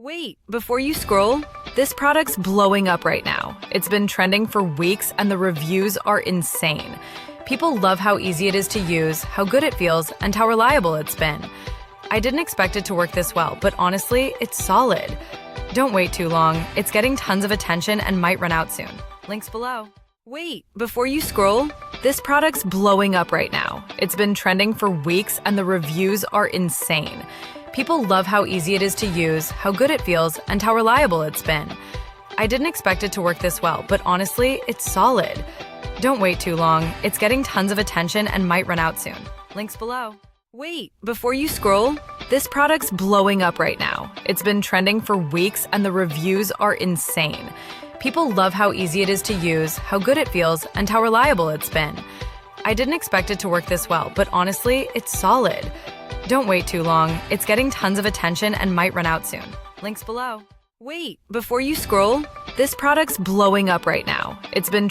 Wait, before you scroll, this product's blowing up right now. It's been trending for weeks and the reviews are insane. People love how easy it is to use, how good it feels, and how reliable it's been. I didn't expect it to work this well, but honestly, it's solid. Don't wait too long. It's getting tons of attention and might run out soon. Links below. Wait, before you scroll, this product's blowing up right now. It's been trending for weeks and the reviews are insane. People love how easy it is to use, how good it feels, and how reliable it's been. I didn't expect it to work this well, but honestly, it's solid. Don't wait too long. It's getting tons of attention and might run out soon. Links below. Wait, before you scroll, this product's blowing up right now. It's been trending for weeks and the reviews are insane. People love how easy it is to use, how good it feels, and how reliable it's been. I didn't expect it to work this well, but honestly, it's solid. Don't wait too long. It's getting tons of attention and might run out soon. Links below. Wait, before you scroll, this product's blowing up right now. It's been